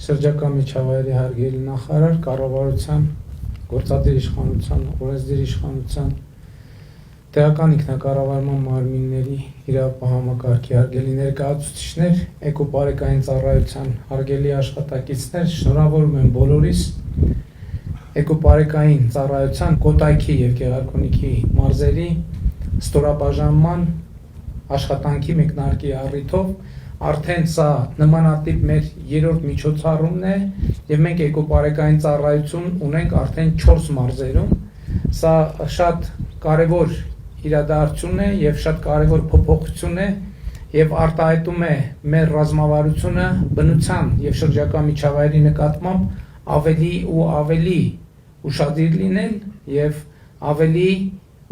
շրջակա միջավայրի հարգելի նախարար, կառավարության, գործադիր իշխանության, օրենսդիր իշխանության, տեղական ինքնակառավարման մարմինների իրավապահ հարգելի ներկայացուցիչներ, էկոպարեկային ծառայության հարգելի աշխատակիցներ, շնորհավորում եմ բոլորիս էկոպարեկային ծառայության Կոտայքի և Գեղարքունիքի մարզերի ստորաբաժանման աշխատանքի մեկնարկի առիթով արդեն սա նմանատիպ մեր երրորդ միջոցառումն է և մենք էկոպարեկային ծառայություն ունենք արդեն 4 մարզերում։ Սա շատ կարևոր իրադարձություն է և շատ կարևոր փոփոխություն է և արտահայտում է մեր ռազմավարությունը բնության և շրջակա միջավայրի նկատմամբ ավելի ու ավելի ուշադիր լինել և ավելի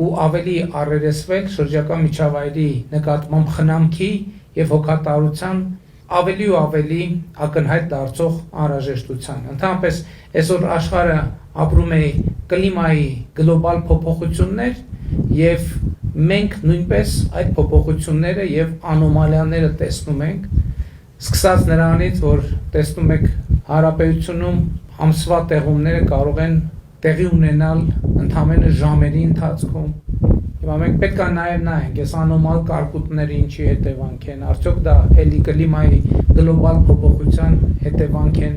ու ավելի առերեսվել շրջակա միջավայրի նկատմամբ խնամքի և հոգատարության ավելի ու ավելի ակնհայտ դարձող անհրաժեշտության։ Ընդհանրապես այսօր աշխարհը ապրում է կլիմայի գլոբալ փոփոխություններ և մենք նույնպես այդ փոփոխությունները և անոմալիաները տեսնում ենք, սկսած նրանից, որ տեսնում եք հանրապետությունում ամսվա տեղումները կարող են տեղի ունենալ ընդամենը ժամերի ընթացքում։ Հիմա մենք պետք է նաև նայենք, այս անոմալ կարկուտները ինչի հետևանք են, արդյոք դա էլի կլիմայի գլոբալ փոփոխության հետևանք են,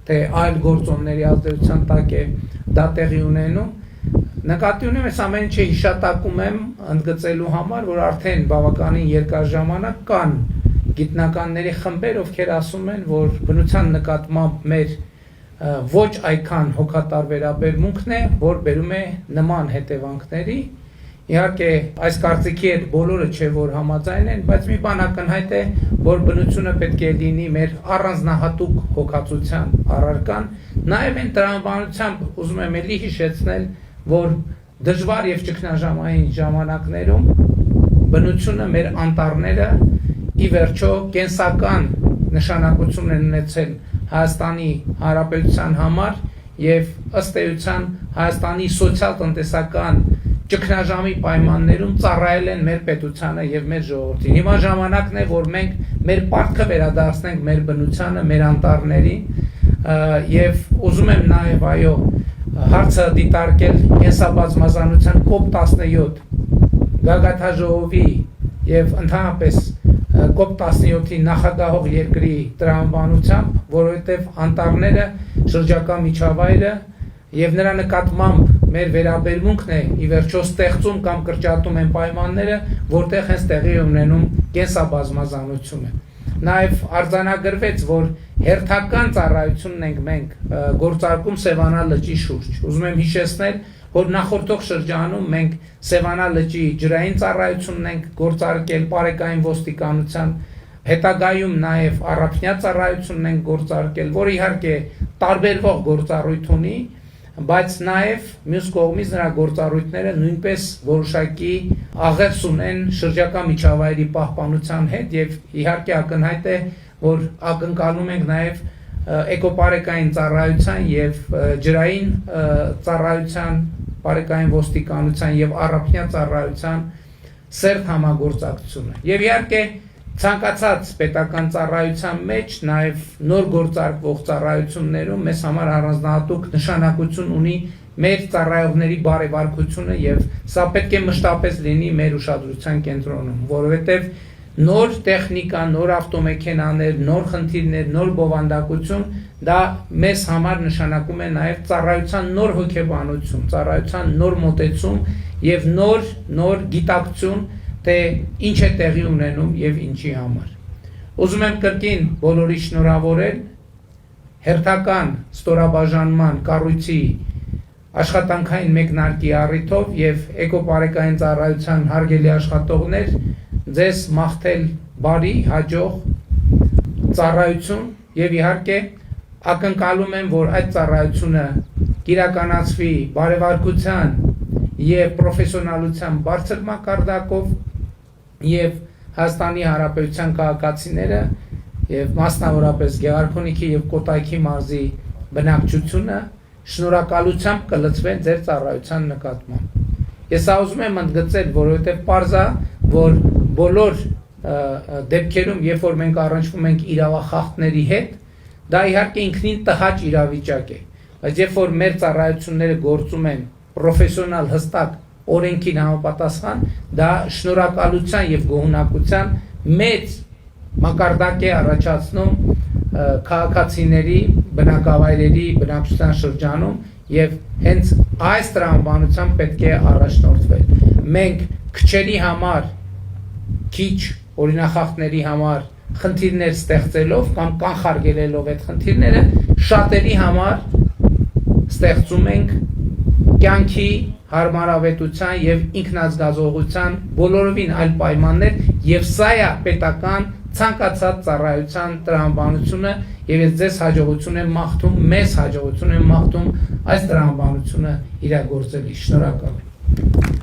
թե այլ գործոնների ազդեցության տակ է դա տեղի ունենում։ Նկատի ունեմ, այս ամեն ինչը հիշատակում եմ ընդգծելու համար, որ արդեն բավականին երկար ժամանակ կան գիտնականների խմբեր, ովքեր ասում են, որ բնության նկատմամբ մեր ոչ այքան հոգատար վերաբերմունքն է, որ բերում է նման հետևանքների։ Իհարկե, այս կարծիքի հետ բոլորը չէ, որ համաձայն են, բայց մի բան ակնհայտ է, որ բնությունը պետք է լինի մեր առանձնահատուկ հոգացության առարկան։ Նաև այն տրամաբանությամբ ուզում եմ էլի հիշեցնել, որ դժվար և ճգնաժամային ժամանակներում բնությունը, մեր անտառները ի վերջո կենսական նշանակություն են ունեցել Հայաստանի Հանրապետության համար և ըստ էության Հայաստանի սոցիալ-տնտեսական ճգնաժամի պայմաններում ծառայել են մեր պետությանը և մեր ժողովրդին։ Հիմա ժամանակն է, որ մենք մեր պարտքը վերադարձնենք մեր բնությանը, մեր անտառներին և ուզում եմ նաև այո հարցը դիտարկել կենսաբազմազանության COP17 գագաթնաժողովի և ընդհանրապես COP17-ի նախագահող երկրի տրամաբանությամբ, որովհետև անտառները, շրջակա միջավայրը և նրա նկատմամբ մեր վերաբերմունքն է ի վերջո ստեղծում կամ կրճատում են պայմանները, որտեղ հենց տեղի է ունենում կենսաբազմազանությունը։ Նաև արձանագրվեց, որ հերթական ծառայությունն ենք մենք գործարկում Սևանա լճի շուրջ։ Ուզում եմ հիշեցնել, որ նախորդող շրջանում մենք Սևանա լճի ջրային ծառայությունն ենք գործարկել պարեկային ոստիկանության, հետագայում նաև առափնյա ծառայությունն ենք գործարկել, որ իհարկե տարբերվող գործառույթ ունի, բայց նաև մյուս կողմից նրա գործառույթները նույնպես որոշակի աղերս ունեն շրջակա միջավայրի պահպանության հետ և իհարկե ակնհայտ է, որ ակնկալում ենք նաև էկոպարեկային ծառայության և ջրային ծառայության, պարեկային ոստիկանության և առափնյա ծառայության սերտ համագործակցությունը։ Եվ իհարկե ցանկացած պետական ծառայության մեջ նաև նոր գործարկվող ծառայություններում մեզ համար առանձնահատուկ նշանակություն ունի մեր ծառայողների բարեվարկությունը և սա պետք է մշտապես լինի մեր ուշադրության կենտրոնում, որովհետև նոր տեխնիկա, նոր ավտոմեքենաներ, նոր խնդիրներ, նոր բովանդակություն դա մեզ համար նշանակում է նաև ծառայության նոր հոգեբանություն, ծառայության նոր մոտեցում և նոր գիտակցություն, թե ինչ է տեղի ունենում և ինչի համար։ Ուզում եմ կրկին բոլորի շնորհավորել հերթական ստորաբաժանման կառույցի աշխատանքային մեկնարկի առիթով և էկոպարեկային ծառայության հարգելի աշխատողներ, ձեզ մաղթել բարի, հաջող ծառայություն և իհարկե ակնկալում եմ, որ այդ ծառայությունը կիրականացվի բարեվարկության և պրոֆեսիոնալության բարձր մակարդակով և Հայաստանի Հանրապետության քաղաքացիները և մասնավորապես Գեղարքունիքի և Կոտայքի մարզի բնակչությունը շնորհակալությամբ կլցվեն ձեր ծառայության նկատմամբ։ Ես ուզում եմ ընդգծել, որովհետև պարզ է, որ բոլոր դեպքերում, երբ որ մենք առնչվում ենք իրավախախտների հետ, Դա իհարկե ինքնին տհաճ իրավիճակ է, բայց երբ որ մեր ծառայությունները գործում են պրոֆեսիոնալ հստակ օրենքին համապատասխան, դա շնորհակալության եւ գոհունակության մեծ մակարդակ է առաջացնում քաղաքացիների, բնակավայրերի, բնակչության շրջանում եւ հենց այս տրամաբանությամբ պետք է առաջնորդվել։ Մենք քչերի համար, քիչ օրինախախտների համար խնդիրներ ստեղծելով կամ կանխարգելելով այդ խնդիրները, շատերի համար ստեղծում ենք կյանքի հարմարավետության եւ ինքնազգացողության բոլորովին այլ պայմաններ, եւ սա է պետական ցանկացած ծառայության տրամաբանությունը, եւ ես ձեզ հաջողություն եմ մաղթում, մեզ հաջողություն եմ մաղթում այս տրամաբանությունը իրագործելի։ Շնորհակալ եմ։